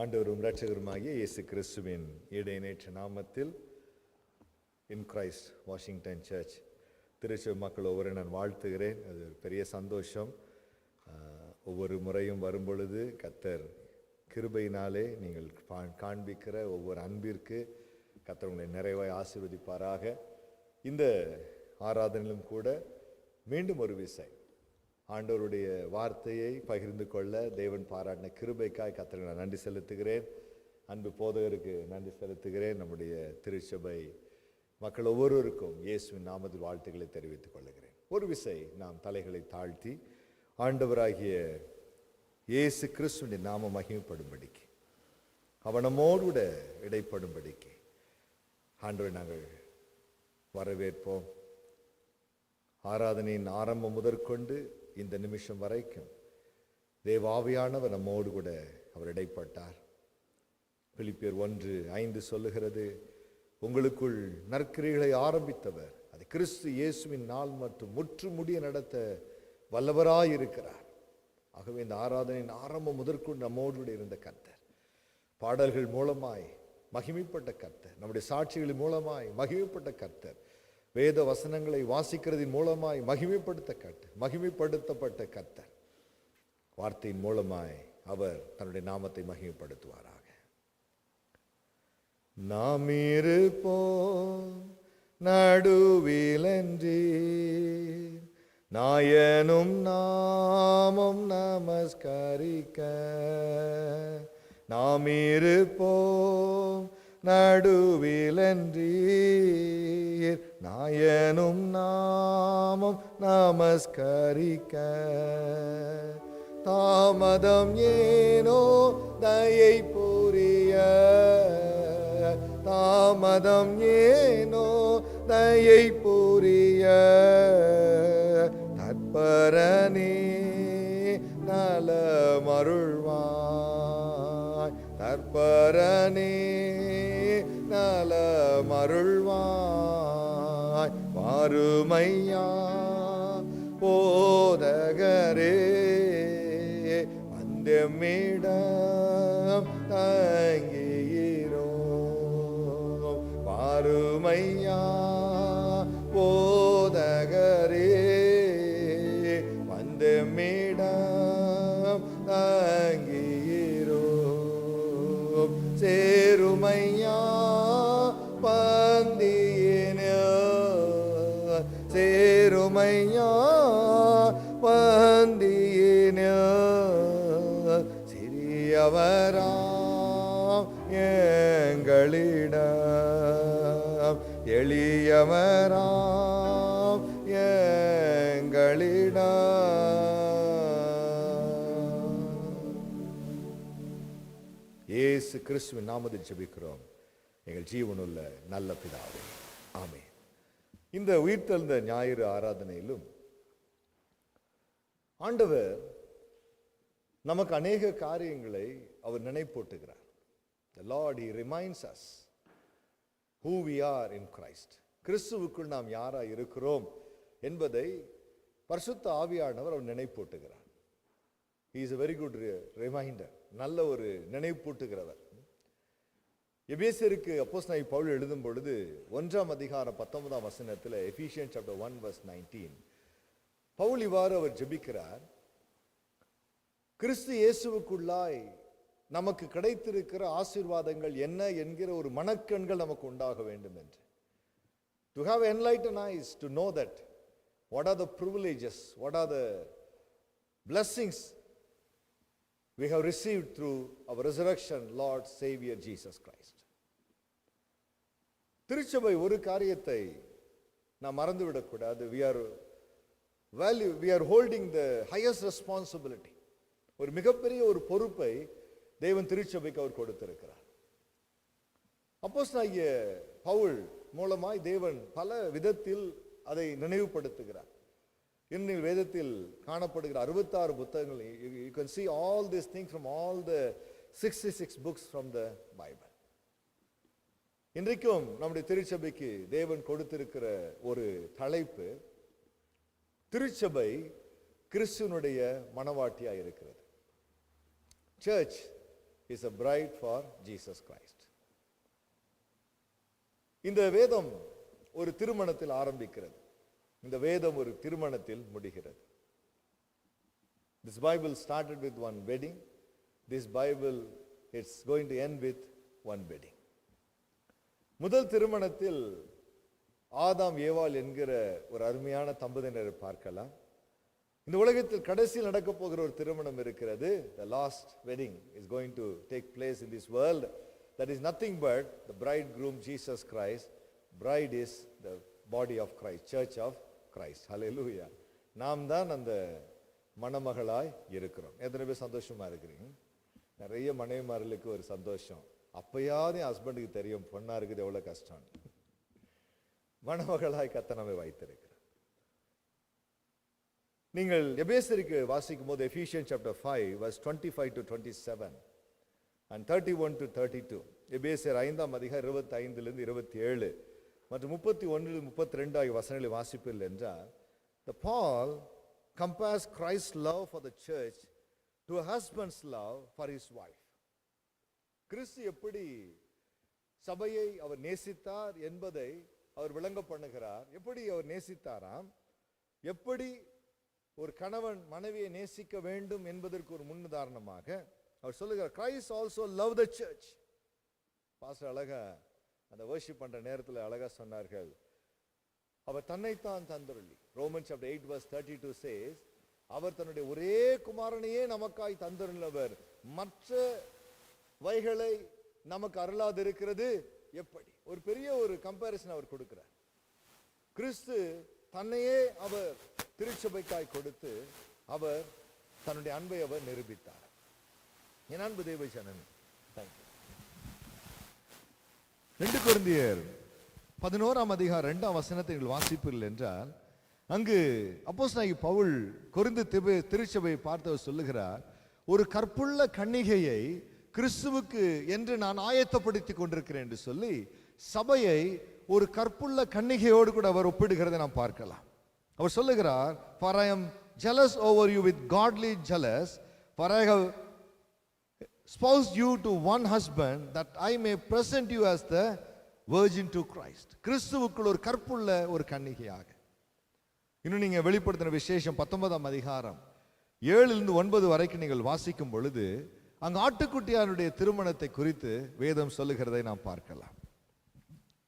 ஆண்டவரும் இரட்சகருமாகிய இயேசு கிறிஸ்துவின் இடைநேற்ற நாமத்தில் இன் கிரைஸ்ட் வாஷிங்டன் சர்ச் திருச்சபை மக்கள் ஒவ்வொரு நான் வாழ்த்துகிறேன். அது ஒரு பெரிய சந்தோஷம். ஒவ்வொரு முறையும் வரும்பொழுது கர்த்தர் கிருபையினாலே நீங்கள் காண்பிக்கிற ஒவ்வொரு அன்பிற்கு கர்த்தர் உங்களை நிறைவாய் ஆசீர்வதிப்பாராக. இந்த ஆராதனையிலும் கூட மீண்டும் ஒரு விசை ஆண்டவருடைய வார்த்தையை பகிர்ந்து கொள்ள தேவன் பாராட்டின கிருபைக்காய் கர்த்தருக்கு நான் நன்றி செலுத்துகிறேன். அன்பு போதகருக்கு நன்றி செலுத்துகிறேன். நம்முடைய திருச்சபை மக்கள் ஒவ்வொருவருக்கும் இயேசுவின் நாமத்தில் வாழ்த்துக்களை தெரிவித்துக் கொள்ளுகிறேன். ஒரு விசை நாம் தலைகளை தாழ்த்தி ஆண்டவராகிய இயேசு கிறிஸ்துவின் நாம மகிமைப்படும்படிக்கு அவனமோடு கூட இடைப்படும்படிக்கு ஆண்டவரை நாங்கள் வரவேற்போம். ஆராதனையின் ஆரம்பம் முதற்கொண்டு இந்த நிமிஷம் வரைக்கும் தேவாவியானவர் நம்மோடு கூட அவர் இடைப்பட்டார். பிலிப்பியர் 1:5 சொல்லுகிறது, உங்களுக்குள் நற்கிரியைகளை ஆரம்பித்தவர் அது கிறிஸ்து இயேசுவின் நாள் மற்றும் முற்று முடிய நடத்த வல்லவராயிருக்கிறார். ஆகவே இந்த ஆராதனையின் ஆரம்பம் முதற்கொண்டு நம்மோடு கூட இருந்த கர்த்தர் பாடல்கள் மூலமாய் மகிமைப்பட்ட கர்த்தர், நம்முடைய சாட்சிகளின் மூலமாய் மகிமைப்பட்ட கர்த்தர், வேத வசனங்களை வாசிக்கிறதின் மூலமாய் மகிமைப்படுத்தப்பட்ட கர்த்தர் வார்த்தையின் மூலமாய் அவர் தன்னுடைய நாமத்தை மகிமைப்படுத்துவாராக. நாம் இருப்போம் நடுவிலன்றீர், நாயனும் நாமம் நமஸ்கரிக்க. நாம் இருப்போம் நடுவிலன்றீர், நாயனும் நாமம் நமஸ்கரிக்க. தாமதம் ஏனோ தயை புரிய, தாமதம் ஏனோ தயை புரிய. தற்பரனே நலமருள்வாய், தற்பரனே நலமருள்வாய். வாருமையா போதகரே, வந்தமிடம் தங்கியிரோ. வாருமையா போதகரே, வந்தமிடம் தங்கியிரோ. சேருமையா பந்தியின, சேருமையா பந்தியின. சிறியவராம் எங்களிடம், எளியவராம் எங்களிடம். இயேசு கிறிஸ்துவின் நாமத்தில் ஜெபிக்கிறோம் எங்கள் ஜீவனுள்ள நல்ல பிதாவே, ஆமென். இந்த உயிர்த்தெழுந்த ஞாயிறு ஆராதனையிலும் ஆண்டவர் நமக்கு அநேக காரியங்களை அவர் நினைப்பூட்டுகிறார். The Lord, He reminds us who we are in Christ. கிறிஸ்துவுக்குள் நாம் யாரா இருக்கிறோம் என்பதை பரிசுத்த ஆவியானவர் அவர் நினைப்பூட்டுகிறார். He is a very good reminder. நல்ல ஒரு நினைப்பூட்டுகிறவர். எபேசியருக்கு அப்போஸ்தலனாகிய பவுல் எழுதும் பொழுது 1 அதிகாரம் 19 வசனத்தில், Ephesians chapter 1 verse 19, பவுல் இவ்வாறு அவர் ஜெபிக்கிறார், கிறிஸ்து இயேசுவுக்குள்ளாய் நமக்கு கிடைத்திருக்கிற ஆசீர்வாதங்கள் என்ன என்கிற ஒரு மனக்கண்கள் நமக்கு உண்டாக வேண்டும் என்று. To have enlightened eyes to know that what are the privileges, what are the blessings we have received through our resurrection Lord Savior Jesus Christ. திருச்சபை ஒரு காரியத்தை நாம் மறந்துவிடக்கூடாது. we are holding the highest responsibility. ஒரு மிகப்பெரிய ஒரு பொறுப்பை தேவன் திருச்சபைக்கு அவர் கொடுத்திருக்கிறார். அப்போஸ்தலனாகிய பவுல் மூலமாய் தேவன் பல விதத்தில் அதை நினைவுபடுத்துகிறார். இன்னும் வேதத்தில் காணப்படுகிற 66 புத்தகங்கள், you can see all these things from all the 66 books from the Bible. இன்றைக்கும் நம்முடைய திருச்சபைக்கு தேவன் கொடுத்திருக்கிற ஒரு தலைப்பு, திருச்சபை கிறிஸ்துவனுடைய மனவாட்டியாக இருக்கிறது. Church is a bride for Jesus Christ. இந்த வேதம் ஒரு திருமணத்தில் ஆரம்பிக்கிறது. இந்த வேதம் ஒரு திருமணத்தில் முடிகிறது. This Bible started with one wedding. This Bible, it's going to end with one wedding. முதல் திருமணத்தில் ஆதாம் ஏவாள் என்கிற ஒரு அருமையான தம்பதியினரை பார்க்கலாம். இந்த உலகத்தில் கடைசியில் நடக்க போகிற ஒரு திருமணம் இருக்கிறது. The last wedding is going to take place in this world. That is nothing but the bridegroom Jesus Christ. Bride is the body of Christ, church of Christ. Hallelujah. நாம் தான் அந்த மணமகளாய் இருக்கிறோம். எத்தனை பேர் சந்தோஷமா இருக்கிறீங்க? நிறைய மனைவிமார்களுக்கு ஒரு சந்தோஷம், அப்பயாவது ஹஸ்பண்டுக்கு தெரியும் பொண்ணா இருக்குது எவ்வளவு கஷ்டம். மணமகளாய் கர்த்தர் நம்மை வைத்திருக்கிறார். நீங்கள் எபேசியருக்கு வாசிக்கும் போது Ephesians chapter 5 verse 25 to 27 and 31 to 32, எபேசியர் 5ஆம் அதிகாரம் 25 லிருந்து 27 மற்றும் 31 32 ஆகிய வசனங்களை வாசிப்பீர்கள் என்றால், the Paul compares Christ's love for the church to a husband's love for his wife. கிறிஸ்து எப்படி சபையை அவர் நேசித்தார் என்பதை அவர் விளங்க பண்ணுகிறார். எப்படி அவர் நேசித்தாராம், எப்படி ஒரு கணவன் மனைவியை நேசிக்க வேண்டும் என்பதற்கு ஒரு முன்னுதாரணமாக அவர் சொல்லுகிறார். Christ also loved the church. Pastor அழகா அந்த வர்ஷிப் பண்ற நேரத்தில் அழகா சொன்னார்கள், அவர் தன்னைத்தான் தந்தருளி. ரோமன்ஸ் chapter 8 verse 32 says, அவர் தன்னுடைய ஒரே குமாரனையே நமக்காய் தந்தருளவர், மற்ற வைகளை நமக்கு அருளாது இருக்கிறது எப்படி? ஒரு பெரிய ஒரு கம்பேரிசன் அவர் கொடுக்கிறார். கிறிஸ்து தன்னையே அவர் திருச்சபைக்காய் கொடுத்து அவர் தன்னுடைய அன்பை அவர் நிரூபித்தார். என் அன்பு தேவ ஜனமே, 2 கொரிந்தியர் 11ஆம் அதிகாரம் 2ஆம் வசனத்தை நீங்கள் வாசிப்பீர்கள் என்றால், அங்கு அப்போஸ்தலனாகிய பவுல் கொரிந்து திருச்சபையை பார்த்தவர் சொல்லுகிறார், ஒரு கற்புள்ள கன்னிகையை கிறிஸ்துவுக்கு என்று நான் ஆயத்தப்படுத்தி கொண்டிருக்கிறேன் என்று சொல்லி சபையை ஒரு கற்புள்ள கன்னிகையோடு கூட அவர் ஒப்பிடுகிறதை நாம் பார்க்கலாம். அவர் சொல்லுகிறார், for I am jealous over you with godly jealous, for I have espoused you to one husband, that I may present you as the virgin to Christ. கிறிஸ்துவுக்குள் ஒரு கற்புள்ள ஒரு கன்னிகையாக. இன்னும் நீங்க வெளிப்படுத்தின விசேஷம் 19ஆம் அதிகாரம் 7 லிருந்து 9 வரைக்கும் நீங்கள் வாசிக்கும் பொழுது அங்கு ஆட்டுக்குட்டியாருடைய திருமணத்தை குறித்து வேதம் சொல்லுகிறதை நாம் பார்க்கலாம்.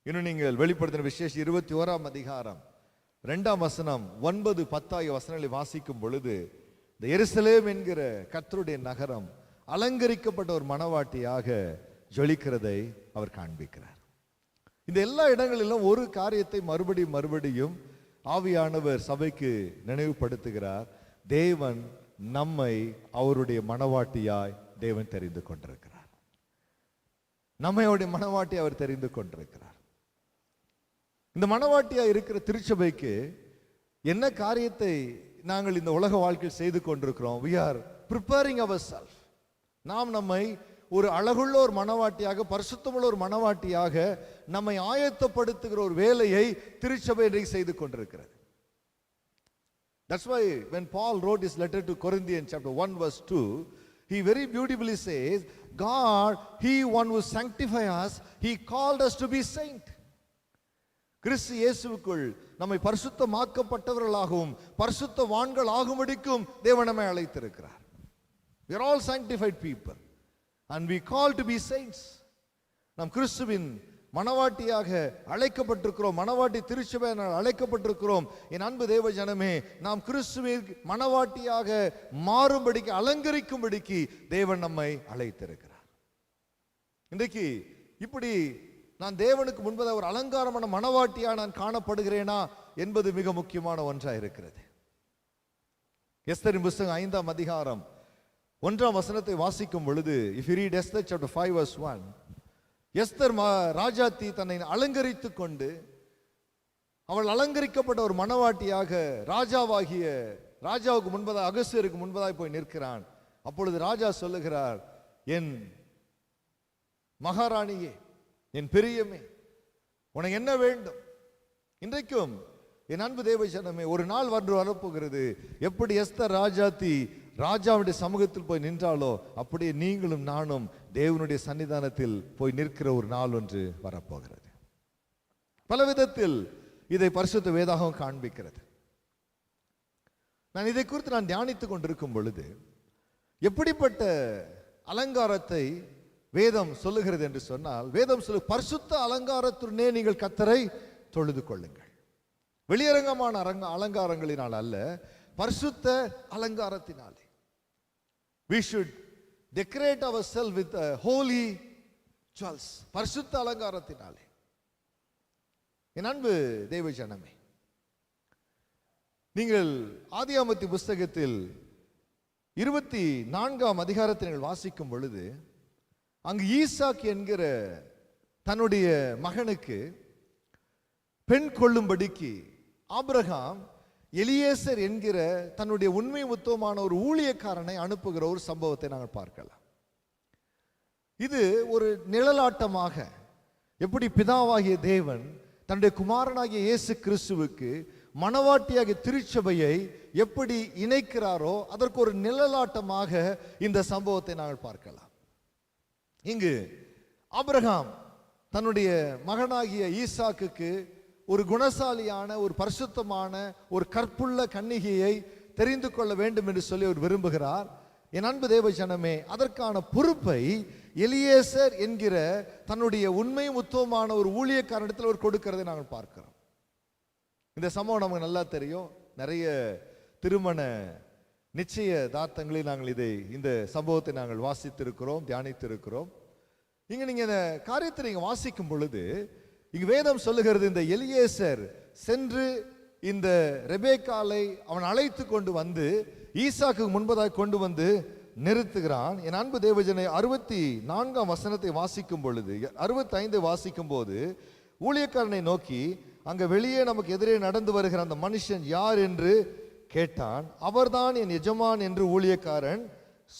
இன்னும் நீங்கள் வெளிப்படுத்தின விசேஷம் 21ஆம் அதிகாரம் 2ஆம் வசனம் 9 10 ஆகிய வசனங்களை வாசிக்கும் பொழுது இந்த எருசலேம் என்கிற கர்த்தருடைய நகரம் அலங்கரிக்கப்பட்ட ஒரு மணவாட்டியாக ஜொலிக்கிறதை அவர் காண்பிக்கிறார். இந்த எல்லா இடங்களிலும் ஒரு காரியத்தை மறுபடியும் ஆவியானவர் சபைக்கு நினைவுபடுத்துகிறார். தேவன் நம்மை அவருடைய மணவாட்டியாய் தேவன் தெரிந்து கொண்டிருக்கிறார். நம்மை அவருடைய மணவாட்டியை அவர் தெரிந்து கொண்டிருக்கிறார். இந்த மணவாட்டியாய் இருக்கிற திருச்சபைக்கு என்ன காரியத்தை நாங்கள் இந்த உலக வாழ்க்கையில் செய்து கொண்டிருக்கிறோம்? we are preparing ourselves. நாம் நம்மை ஒரு அழகுள்ள ஒரு மணவாட்டியாக, பரிசுத்தமுள்ள ஒரு மணவாட்டியாக நம்மை ஆயத்தப்படுத்துகிற ஒரு வேலையை திருச்சபை இன்றைக்கு செய்து கொண்டிருக்கிறது. That's why when Paul wrote his letter to Corinthians chapter 1 verse 2, he very beautifully says, God, he one who sanctifies us, he called us to be saint. கிறிஸ்து இயேசுவுக்குள் நம்மை பரிசுத்தமாக்கப்பட்டவர்களாகவும் பரிசுத்தவான்கள் ஆகும்படிக்கும் தேவன் நம்மை அழைத்திருக்கிறார். We are all sanctified people and we call to be saints. நாம் கிறிஸ்துவின் மணவாட்டியாக அழைக்கப்பட்டிருக்கிறோம். மணவாட்டி திருச்சபை அழைக்கப்பட்டிருக்கிறோம். என் அன்பு தேவ ஜனமே, நாம் கிறிஸ்துவின் மணவாட்டியாக மாறும்படிக்கு, அலங்கரிக்கும்படிக்கு தேவன் நம்மை அழைத்திருக்கிறார். இன்றைக்கு இப்படி நான் தேவனுக்கு முன்பதாக ஒரு அலங்காரமான மணவாட்டியா நான் காணப்படுகிறேனா என்பது மிக முக்கியமான ஒன்றாக இருக்கிறது. எஸ்தரின் புத்தகம் 5ஆம் அதிகாரம் 1ஆம் வசனத்தை வாசிக்கும் பொழுது, if you read Esther chapter 5 verse 1, Esther Rajathi தன்னை அலங்கரித்துக் கொண்டு அவள் அலங்கரிக்கப்பட்ட ஒரு மணவாட்டியாக ராஜாவுக்கு முன்பதாக, அகஸ்தியருக்கு முன்பதாக போய் நிற்கிறான். அப்பொழுது ராஜா சொல்லுகிறார், என் மகாராணியே, என் பிரியமே, உனக்கு என்ன வேண்டும்? இன்றைக்கும் என் அன்பு தேவ ஜனமே, ஒரு நாள் வரப்போகிறது எப்படி எஸ்தர் ராஜாத்தி ராஜாவுடைய சமூகத்தில் போய் நின்றாலோ அப்படியே நீங்களும் நானும் தேவனுடைய சன்னிதானத்தில் போய் நிற்கிற ஒரு நாள் ஒன்று வரப்போகிறது. பல விதத்தில் இதை பரிசுத்த வேதாகம் காண்பிக்கிறது. நான் இதை குறித்து நான் தியானித்துக் கொண்டிருக்கும் பொழுது எப்படிப்பட்ட அலங்காரத்தை வேதம் சொல்லுகிறது என்று சொன்னால், வேதம் பரிசுத்த அலங்காரத்துடனே நீங்கள் கர்த்தரை தொழுது கொள்ளுங்கள். வெளியரங்கமான அலங்காரங்களினால் அல்ல, பரிசுத்த அலங்காரத்தினாலே. We should decorate ourselves with holy jewels. பரிசுத்த அலங்காரத்தினாலே. என் அன்பு தேவ ஜனமே, நீங்கள் ஆதியாகமத்தின் புஸ்தகத்தில் 24ஆம் அதிகாரத்தை நீங்கள் வாசிக்கும் பொழுது, அங்கு ஈசாக்கு என்கிற தன்னுடைய மகனுக்கு பெண் கொள்ளும்படிக்கு ஆபிரகாம் எலியேசர் என்கிற தன்னுடைய உண்மை உத்தமமான ஒரு ஊழியக்காரனை அனுப்புகிற ஒரு சம்பவத்தை நாங்கள் பார்க்கலாம். இது ஒரு நிழலாட்டமாக எப்படி பிதாவாகிய தேவன் தன்னுடைய குமாரனாகிய இயேசு கிறிஸ்துவுக்கு மணவாட்டியாகிய திருச்சபையை எப்படி இணைக்கிறாரோ அதற்கு ஒரு நிழலாட்டமாக இந்த சம்பவத்தை நாங்கள் பார்க்கலாம். இங்கு ஆபிரகாம் தன்னுடைய மகனாகிய ஈசாக்குக்கு ஒரு குணசாலியான, ஒரு பரிசுத்தமான, ஒரு கற்புள்ள கன்னிகையை தெரிந்து கொள்ள வேண்டும் என்று சொல்லி அவர் விரும்புகிறார். என் அன்பு தேவ ஜனமே, அதற்கான பொறுப்பை எலியேசர் என்கிற தன்னுடைய உண்மையும் உத்தமமான ஒரு ஊழியக்காரனிடத்தில் அவர் கொடுக்கிறதை நாங்கள் பார்க்கிறோம். இந்த சம்பவம் நமக்கு நல்லா தெரியும். நிறைய திருமண நிச்சய தார்த்தங்களில் நாங்கள் இந்த சம்பவத்தை நாங்கள் வாசித்திருக்கிறோம், தியானித்திருக்கிறோம். இங்க நீங்க இந்த காரியத்தை நீங்க வாசிக்கும் பொழுது இங்கு வேதம் சொல்லுகிறது, இந்த எலியேசர் சென்று இந்த ரெபேக்காலை அவன் அழைத்து கொண்டு வந்து ஈசாக்கு முன்பதாக கொண்டு வந்து நிறுத்துகிறான். என் அன்பு தேவஜனை 64ஆம் வசனத்தை வாசிக்கும் பொழுது, 65 வாசிக்கும் போது ஊழியக்காரனை நோக்கி, அங்க வெளியே நமக்கு எதிரே நடந்து வருகிற அந்த மனுஷன் யார் என்று கேட்டான். அவர்தான் என் எஜமான் என்று ஊழியக்காரன்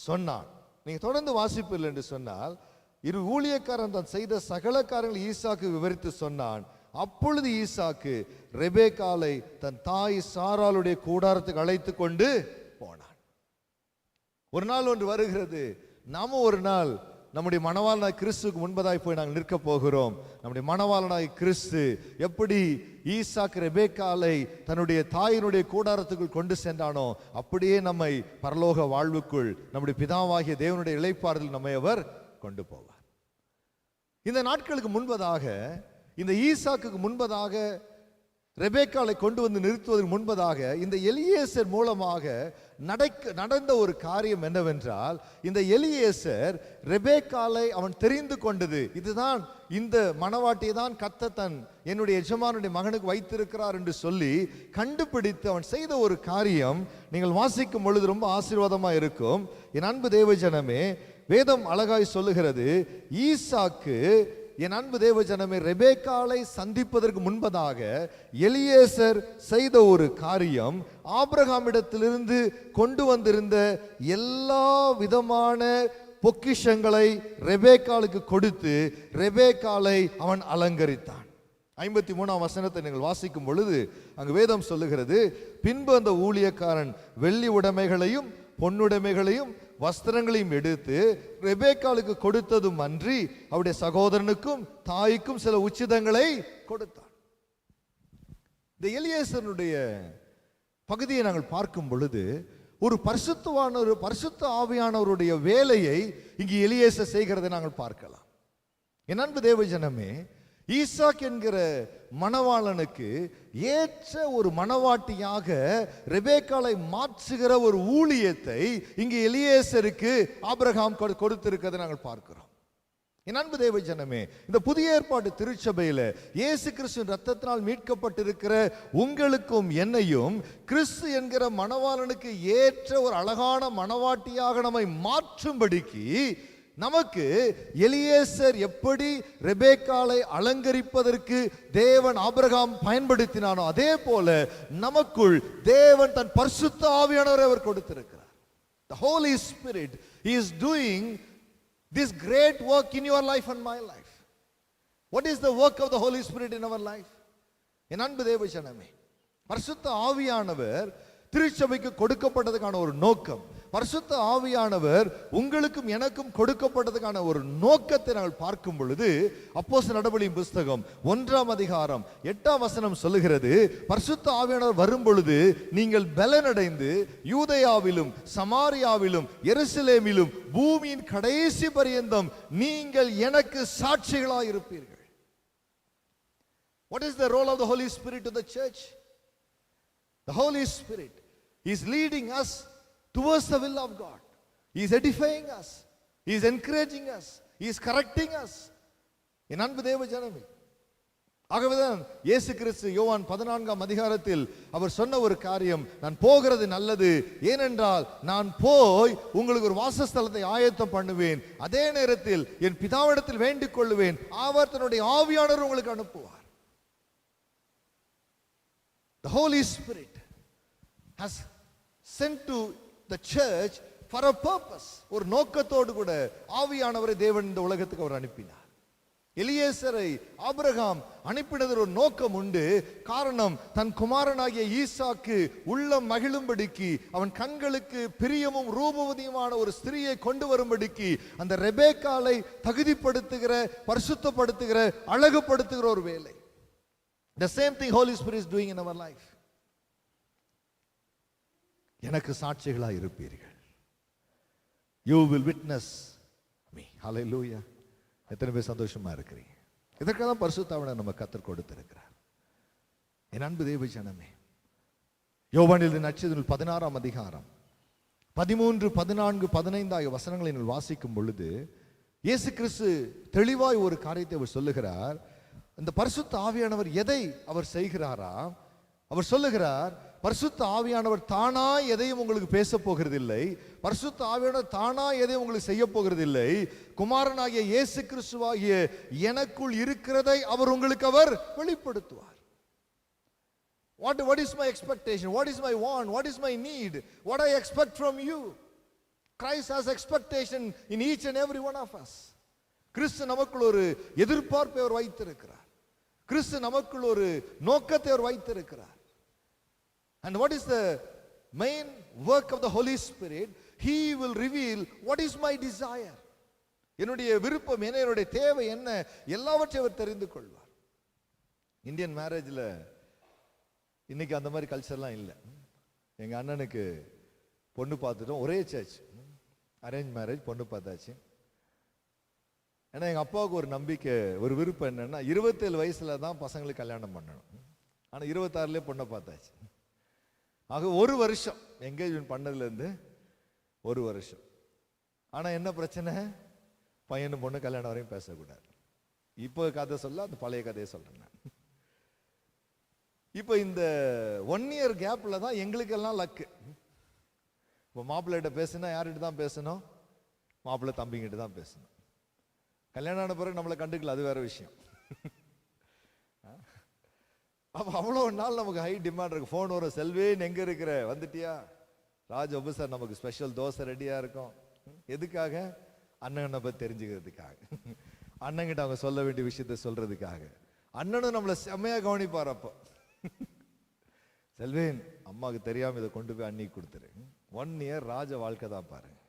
சொன்னான். நீங்க தொடர்ந்து வாசிப்பீர்கள் என்று சொன்னால், இரு ஊழியக்காரன் தான் செய்த சகல காரியங்களை ஈசாக்கு விவரித்து சொன்னான். அப்பொழுது ஈசாக்கு ரெபேக்காலை தன் தாய் சாராளுடைய கூடாரத்துக்கு அழைத்து கொண்டு போனான். ஒரு நாள் ஒன்று வருகிறது, நாம ஒரு நாள் நம்முடைய மணவாளனாய் கிறிஸ்துக்கு முன்பதாய் போய் நாங்கள் நிற்க போகிறோம். நம்முடைய மணவாளனாய் கிறிஸ்து எப்படி ஈசாக்கு ரெபேக்காலை தன்னுடைய தாயினுடைய கூடாரத்துக்குள் கொண்டு சென்றானோ அப்படியே நம்மை பரலோக வாழ்வுக்குள் நம்முடைய பிதாவாகிய தேவனுடைய இளைப்பாறுதல் நம்மை அவர் கொண்டு போவார். இந்த நாட்களுக்கு முன்பதாக, இந்த ஈசாக்குக்கு முன்பதாக, ரெபேக்காலை கொண்டு வந்து நிறுத்துவதற்கு முன்பதாக இந்த எலியேசர் மூலமாக நடந்த ஒரு காரியம் என்னவென்றால், இந்த எலியேசர் ரெபேக்காலை அவன் தெரிந்து கொண்டது, இதுதான் இந்த மணவாட்டியை தான் கர்த்தர் என்னுடைய எஜமானுடைய மகனுக்கு வைத்திருக்கிறார் என்று சொல்லி கண்டுபிடித்து அவன் செய்த ஒரு காரியம் நீங்கள் வாசிக்கும் பொழுது ரொம்ப ஆசீர்வாதமா இருக்கும். என் அன்பு தேவஜனமே, வேதம் அழகாய் சொல்லுகிறது, ஈசாக்கு, என் அன்பு தேவஜனமே, ரெபேக்காலை சந்திப்பதற்கு முன்பதாக எலியேசர் செய்த ஒரு காரியம், ஆபிரகாமிடத்திலிருந்து கொண்டு வந்திருந்த எல்லா விதமான பொக்கிஷங்களை ரெபேக்காலுக்கு கொடுத்து ரெபேக்காலை அவன் அலங்கரித்தான். 53ஆம் வசனத்தை நீங்கள் வாசிக்கும் பொழுது அங்கு வேதம் சொல்லுகிறது, பின்பு அந்த ஊழியக்காரன் வெள்ளி உடைமைகளையும் பொன்னுடைமைகளையும் வஸ்திரங்களையும் எடுத்து ரெபேக்காலுக்கு கொடுத்ததும் அன்றி அவருடைய சகோதரனுக்கும் தாய்க்கும் சில உச்சிதங்களை கொடுத்தான். இந்த எலியேசனுடைய பகுதியை நாங்கள் பார்க்கும் பொழுது ஒரு பரிசுத்த ஆவியானவருடைய வேலையை இங்கு எலியேசர் செய்கிறதை நாங்கள் பார்க்கலாம். என் அன்பு தேவஜனமே, ஈசாக் என்கிற மணவாளனுக்கு ஏற்ற ஒரு மணவாட்டியாக ரெபேக்காலை மாற்றுகிற ஒரு ஊழியத்தை இங்கு எலியேசருக்கு ஆபிரகாம் கொடுத்திருக்கிறதை நாங்கள் பார்க்கிறோம். என் அன்பு தேவஜனமே, இந்த புதிய ஏற்பாட்டு திருச்சபையில இயேசு கிறிஸ்துவின் ரத்தத்தினால் மீட்கப்பட்டிருக்கிற உங்களுக்கும் என்னையும் கிறிஸ்து என்கிற மணவாளனுக்கு ஏற்ற ஒரு அழகான மணவாட்டியாக நம்மை மாற்றும்படிக்கு நமக்கு எலியேசர் எப்படி ரெபேக்காலை அலங்கரிப்பதற்கு தேவன் ஆபிரகாம் பயன்படுத்தினானோ அதே போல நமக்குள் தேவன் தன் பரிசுத்த ஆவியானவரை அவர் கொடுத்திருக்கிறார். The Holy Spirit is doing this great work in your life and my life. What is the work of the Holy Spirit in our life? என் அன்பு தேவஜனமே, பரிசுத்த ஆவியானவர் திருச்சபைக்கு கொடுக்கப்பட்டதுக்கான ஒரு நோக்கம், பரிசுத்த ஆவியானவர் உங்களுக்கும் எனக்கும் கொடுக்கப்பட்டதுக்கான ஒரு நோக்கத்தை நாங்கள் பார்க்கும் பொழுது அப்போஸ்தலர் நடபடியின் புஸ்தகம் 1ஆம் அதிகாரம் 8ஆம் வசனம் சொல்லுகிறது, பரிசுத்த ஆவியானவர் வரும் பொழுது நீங்கள் பலனடைந்து யூதேயாவிலும் சமாரியாவிலும் எருசலேமிலும் பூமியின் கடைசி பரியந்தம் நீங்கள் எனக்கு சாட்சிகளாய் இருப்பீர்கள். What is the role of the Holy Spirit to the church? The Holy Spirit is leading us towards the will of God. He is edifying us. He is encouraging us. He is correcting us. என் அன்பு தேவ ஜனமே, ஆகவேதான் இயேசு கிறிஸ்து யோவான் 14ஆம் அதிகாரத்தில் அவர் சொன்ன ஒரு காரியம், நான் போகிறது நல்லது, ஏனென்றால் நான் போய் உங்களுக்கு ஒரு வாசஸ்தலத்தை ஆயத்தம் பண்ணுவேன், அதே நேரத்தில் என் பிதாவிடத்தில் வேண்டிக் கொள்ளுவேன், அவர் தன்னுடைய ஆவியானவர் உங்களுக்கு அனுப்புவார். The Holy Spirit has sent to the church for a purpose. ஒரு நோக்கத்தோடு கூட ஆவியானவரை தேவன் இந்த உலகத்துக்கு அவர் அனுப்பினார். எலியேசரை ஆபிரகாம் அனுப்பினது ஒரு நோக்கம் உண்டு. காரணம், தன் குமாரனாகிய ஈசாக்கு உள்ளம் மகிழும்படிக்கு, அவன் கண்களுக்கு பிரியமும் ரூபவதியுமான ஒரு ஸ்திரியை கொண்டு வரும்படிக்கு, அந்த ரெபேக்காலை தகுதிப்படுத்துகிற, பரிசுத்தப்படுத்துகிற, அழகுபடுத்துகிற ஒரு வேலை. The same thing Holy Spirit is doing in our life. எனக்கு சாட்சிகளாய் இருப்பீர்கள். You will witness me. Hallelujah. எத்தனை பேர் சந்தோஷமா இருக்கிறீங்க? இதற்காக தான் பரிசுத்த ஆவியானவர் நம்ம கர்த்தர் கொடுத்திருக்கிறார். என் அன்பு தேவ ஜனமே, யோவான் எழுதின நற்செய்தியில் 16ஆம் அதிகாரம் 13, 14, 15 ஆகிய வசனங்களை நீங்கள் வாசிக்கும் பொழுது இயேசு கிறிஸ்து தெளிவாய் ஒரு காரியத்தை அவர் சொல்லுகிறார். இந்த பரிசுத்த ஆவியானவர் எதை அவர் செய்கிறாரா? அவர் சொல்லுகிறார், பரிசுத்த ஆவியானவர் தானா எதையும் உங்களுக்கு பேச போகிறதில்லை. பரிசுத்த ஆவியானவர் தானா எதையும் உங்களுக்கு செய்ய போகிறதில்லை. குமாரனாகிய இயேசு கிறிஸ்துவாகிய எனக்குள் இருக்கிறதை அவர் உங்களுக்கு அவர் வெளிப்படுத்துவார். What is my expectation? What is my want? What is my need? What I expect from you? Christ has expectation in each and every one of us. கிறிஸ்து நமக்குள் ஒரு எதிர்பார்ப்பை அவர் வைத்திருக்கிறார். கிறிஸ்து நமக்குள் ஒரு நோக்கத்தை அவர் வைத்திருக்கிறார். And what is the main work of the Holy Spirit? He will reveal what is my desire. என்னுடைய விருப்பம் என்ன, என்னுடைய தேவை என்ன, எல்லாவற்றையும் அவர் தெரிந்து கொள்வார். இந்தியன் மேரேஜில் இன்னைக்கு அந்த மாதிரி கல்ச்சர்லாம் இல்லை. எங்க அண்ணனுக்கு பொண்ணு பார்த்துட்டோம், ஒரே சர்ச், அரேஞ்ச் மேரேஜ், பொண்ணு பார்த்தாச்சு. ஏன்னா எங்கள் அப்பாவுக்கு ஒரு நம்பிக்கை, ஒரு விருப்பம் என்னன்னா 27 வயசுல தான் பசங்களுக்கு கல்யாணம் பண்ணணும். ஆனால் 26லேயே பொண்ணை பார்த்தாச்சு. ஆக ஒரு வருஷம் என்கேஜ்மெண்ட் பண்ணதுலேருந்து ஒரு வருஷம். ஆனால் என்ன பிரச்சனை, பையனும் பொண்ணு கல்யாணம் வரையும் பேசக்கூடாது. இப்போ கதை சொல்ல அந்த பழைய கதையை சொல்கிறேன் நான். இப்போ இந்த 1 இயர் கேப்பில் தான் எங்களுக்கெல்லாம் லக்கு. இப்போ மாப்பிள்ளைகிட்ட பேசுனா யார்கிட்ட தான் பேசணும்? மாப்பிள்ளை தம்பிங்கிட்ட தான் பேசணும். கல்யாணம் ஆன பிறகு நம்மளை கண்டுக்கல, அது வேற விஷயம். அப்போ அவ்வளோ நாள் நமக்கு ஹை டிமாண்ட் இருக்கு. ஃபோன் வரும், செல்வேன் எங்கே இருக்கிற, வந்துட்டியா? ராஜ் அபு சார் நமக்கு ஸ்பெஷல் தோசை ரெடியாக இருக்கும். எதுக்காக? அண்ணனை பற்றி தெரிஞ்சுக்கிறதுக்காக, அண்ணங்கிட்ட அவங்க சொல்ல வேண்டிய விஷயத்த சொல்றதுக்காக. அண்ணனும் நம்மளை செம்மையாக கவனிப்பார். அப்போ செல்வேன் அம்மாவுக்கு தெரியாமல் இதை கொண்டு போய் அன்னிக்கு கொடுத்துரு. 1 இயர் ராஜ வாழ்க்கை தான் பாருங்க.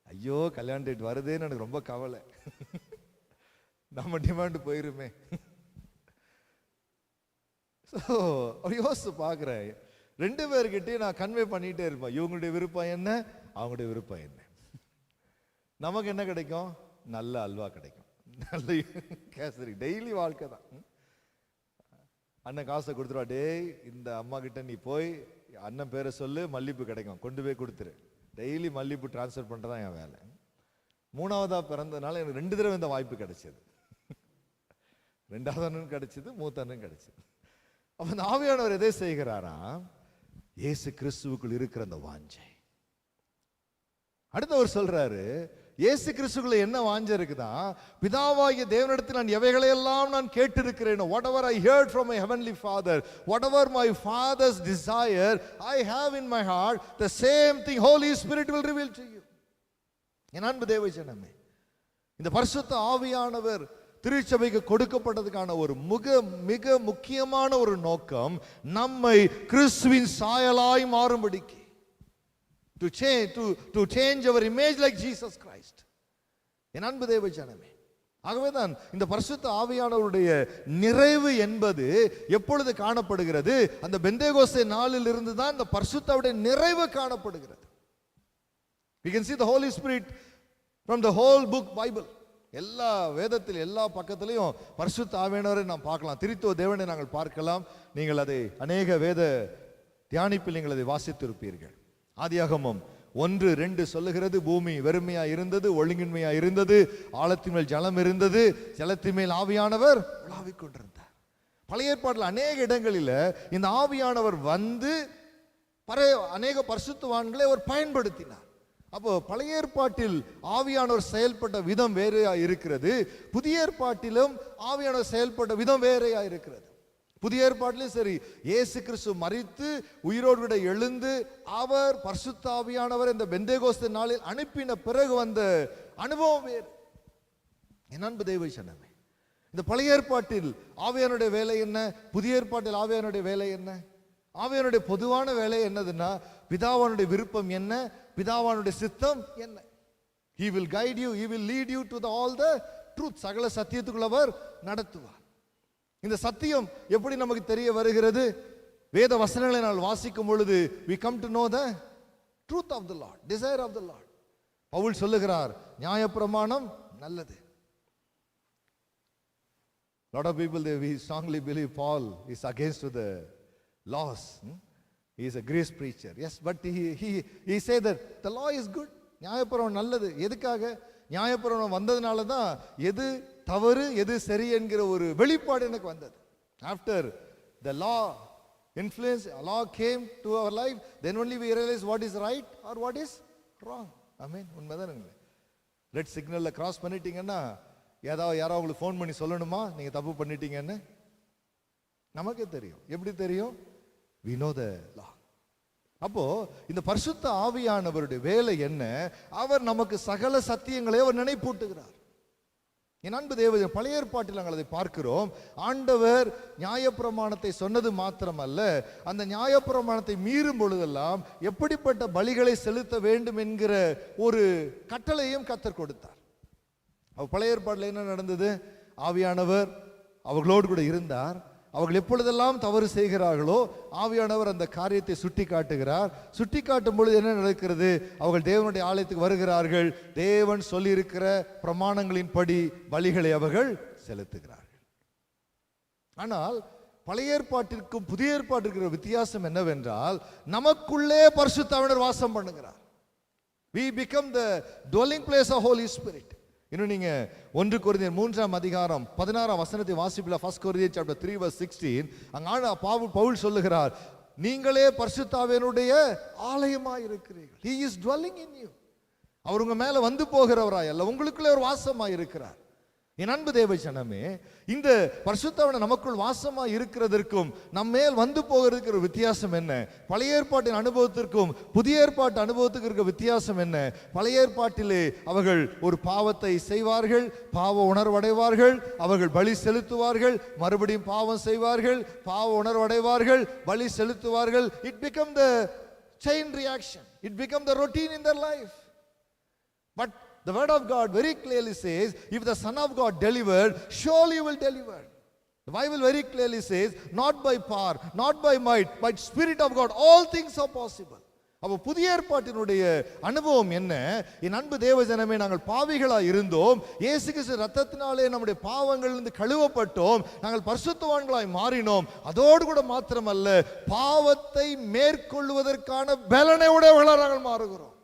ஐயோ கல்யாண டேட் வருதேன்னு எனக்கு ரொம்ப கவலை. நம்ம டிமாண்ட் போயிருமே. ஸோ யோசிச்சு பார்க்குறேன், 2 பேர்கிட்டையும் நான் கன்வே பண்ணிகிட்டே இருப்பேன். இவங்களுடைய விருப்பம் என்ன, அவங்களுடைய விருப்பம் என்ன. நமக்கு என்ன கிடைக்கும்? நல்ல அல்வா கிடைக்கும், நல்ல கேசரி. டெய்லி வாழ்க்கை தான். அண்ணன் காசை கொடுத்துருவா, டேய் இந்த அம்மா கிட்ட நீ போய் அண்ணன் பேரை சொல்லு, மல்லிப்பூ கிடைக்கும், கொண்டு போய் கொடுத்துரு. டெய்லி மல்லிப்பூ டிரான்ஸ்ஃபர் பண்ணுறதான் என் வேலை. 3ஆவதாக பிறந்ததுனால எனக்கு 2 தடவை இந்த வாய்ப்பு கிடைச்சது. 2வது அண்ணன் கிடைச்சது, மூத்த அண்ணன் கிடைச்சது. அப்போ அந்த ஆவியானவர் எதை செய்கிறாரா? இயேசு கிறிஸ்துவுக்குள் இருக்கிற அந்த வாஞ்சை. அடுத்தவர் சொல்றாரு, இயேசு கிறிஸ்துக்குள்ள என்ன வாஞ்சை இருக்குதா? பிதாவாகிய தேவனிடத்தில் நான் எவைகளையெல்லாம் நான் கேட்டிருக்கிறேனோ, whatever I heard from my heavenly Father, whatever my Father's desire I have in my heart, the same thing Holy Spirit will reveal to you. என் அன்பு தேவ ஜனமே, இந்த பரிசுத்த ஆவியானவர் திருச்சபைக்கு கொடுக்கப்பட்டதுக்கான ஒரு மிக முக்கியமான ஒரு நோக்கம், நம்மை கிறிஸ்துவின் சாயலாய் மாறும்படிக்கு. to change our image like Jesus Christ. என் அன்பு தேவ ஜனமே, ஆகவேதான் இந்த பரிசுத்த ஆவியானவருடைய நிறைவு என்பது எப்பொழுது காணப்படுகிறது? அந்த பெந்தேகோஸ்தே நாளில் இருந்து தான் இந்த பரிசுத்தவுடைய நிறைவு காணப்படுகிறது. We can see the Holy Spirit from the whole book Bible. எல்லா வேதத்தில் எல்லா பக்கத்திலையும் பரிசுத்த ஆவியானவரை நாம் பார்க்கலாம். திரித்துவ தேவனை நாங்கள் பார்க்கலாம். நீங்கள் அதை அநேக வேத தியானிப்பில் நீங்கள் அதை வாசித்திருப்பீர்கள். ஆதியாகமம் 1:2 சொல்லுகிறது, பூமி வெறுமையா இருந்தது, ஒழுங்கின்மையா இருந்தது, ஆழத்தின் மேல் ஜலம் இருந்தது, ஜலத்தின் மேல் ஆவியானவர் உலாவிக் கொண்டிருந்தார். பழைய ஏற்பாட்டில் அநேக இடங்களில் இந்த ஆவியானவர் வந்து அநேக பரிசுத்தவான்களை அவர் பயன்படுத்தினார். அப்போ பழைய ஏற்பாட்டில் ஆவியானவர் செயல்பட்ட விதம் வேறையா இருக்கிறது, புதிய ஏற்பாட்டிலும் ஆவியானவர் செயல்பட்ட விதம் வேறையா இருக்கிறது. புதிய ஏற்பாட்டிலும் சரி, இயேசு கிறிஸ்து மரித்து உயிரோடு விட எழுந்து அவர் பரிசுத்த ஆவியானவர் இந்த பெந்தேகோஸ்தே நாளில் அனுப்பின பிறகு வந்த அனுபவம் வேறு. என் அன்பு தேவ ஜனமே, இந்த பழைய ஏற்பாட்டில் ஆவியானுடைய வேலை என்ன, புதிய ஏற்பாட்டில் ஆவியானுடைய வேலை என்ன? ஆவியானுடைய பொதுவான வேலை என்னதுன்னா, பிதாவானுடைய விருப்பம் என்ன, பிதாவானுடைய சித்தம் என்ன. He will guide you, he will lead you to all the truth. சகல சத்தியத்துக்குள்ள அவர் நடத்துவார். இந்த சத்தியம் எப்படி நமக்கு தெரிய வருகிறது? வேத வசனங்களை நான் வாசிக்கும் பொழுது we come to know the truth of the Lord, desire of the Lord. Pavul சொல்லுகிறார், நியாயப்பிரமாணம் நல்லது. Lot of people we strongly believe Paul is against the laws. He is a grace preacher. Yes, but he say that the law is good. நியாயப்பிரமாணம் நல்லது. எதுக்காக? நியாயப்பிரமாணம் வந்ததுனால தான் எது தவறு எது சரி என்கிற ஒரு வெளிப்பாடு எனக்கு வந்தது. After the law influence, law came to our life, then only we realize what is right or what is wrong. Amen. உண்மைதானுங்களே. ரெட் சிக்னல்ல கிராஸ் பண்ணிட்டீங்கன்னா யாரோ உங்களுக்கு ஃபோன் பண்ணி சொல்லணுமா நீங்க தப்பு பண்ணிட்டீங்கன்னு? நமக்கே தெரியும். எப்படி தெரியும்? we know the law. அப்போ இந்த பரிசுத்த ஆவியானவருடைய வேலை என்ன? அவர் நமக்கு சகல சத்தியங்களை அவர் நினைப்பூட்டுகிறார். என் அன்பு தேவ, பழைய ஏற்பாட்டில் நாங்கள் அதை பார்க்கிறோம். ஆண்டவர் நியாயப்பிரமாணத்தை சொன்னது மாத்திரமல்ல, அந்த நியாயப்பிரமாணத்தை மீறும் பொழுதெல்லாம் எப்படிப்பட்ட பலிகளை செலுத்த வேண்டும் என்கிற ஒரு கட்டளையும் கர்த்தர் கொடுத்தார். பழைய ஏற்பாட்டில் என்ன நடந்தது? ஆவியானவர் அவர்களோடு கூட இருந்தார். அவர்கள் எப்பொழுதெல்லாம் தவறு செய்கிறார்களோ ஆவியானவர் அந்த காரியத்தை சுட்டி காட்டுகிறார். சுட்டி காட்டும் பொழுது என்ன நடக்கிறது? அவர்கள் தேவனுடைய ஆலயத்துக்கு வருகிறார்கள். தேவன் சொல்லியிருக்கிற பிரமாணங்களின் படி பலிகளை அவர்கள் செலுத்துகிறார்கள். ஆனால் பழைய ஏற்பாட்டிற்கும் புதிய ஏற்பாட்டிற்கும் வித்தியாசம் என்னவென்றால், நமக்குள்ளே பரிசுத்த ஆவியானவர் வாசம் பண்ணுகிறார். We become the dwelling place of Holy Spirit. இன்னும் நீங்க 1 கொரிந்தியர் 3:16 வாசிப்பில, 1 Corinthians chapter 3:16, அங்க பவுல் சொல்லுகிறார், நீங்களே பரிசுத்த ஆவியானவருடைய ஆலயமாய் இருக்கிறீர்கள். He is dwelling in you. அவர் உங்க மேல வந்து போகிறவராய் அல்ல, உங்களுக்குள்ளே ஒரு வாசமாய் இருக்கிறார். என் அன்பு தேவ ஜனமே, இந்த பரிசுத்த ஆவியானவர் நமக்குள் வாசமாய் இருக்கிறதற்கும் நம்மேல் வந்து போகிறதுக்கு ஒரு வித்தியாசம் என்ன? பழைய ஏற்பாட்டின் அனுபவத்திற்கும் புதிய ஏற்பாட்டு அனுபவத்துக்கு இருக்க வித்தியாசம் என்ன? பழைய ஏற்பாட்டிலே அவர்கள் ஒரு பாவத்தை செய்வார்கள், பாவ உணர்வடைவார்கள், அவர்கள் பலி செலுத்துவார்கள், மறுபடியும் பாவம் செய்வார்கள், பாவ உணர்வடைவார்கள், பலி செலுத்துவார்கள். It become the chain reaction. It become the routine in their life. But the word of God very clearly says, if the Son of God delivered, surely he will deliver. The Bible very clearly says, not by power, not by might, but Spirit of God, all things are possible. அப்போ புதிய ஏற்பாட்டினுடைய அனுபவம் என்ன? என் அன்பு தேவ ஜனமே, நாங்கள் பாவிகளாய் இருந்தோம், இயேசு கிறிஸ்து ரத்தத்தினாலே நம்முடைய பாவங்களிலிருந்து கழுவப்பட்டோம், நாங்கள் பரிசுத்தவான்களாய் மாறினோம். அதோடு கூட மாத்திரமல்ல, பாவத்தை மேற்கொள்வதற்கான பலனை உடையவர்களாக நாங்கள் மாறுகிறோம்.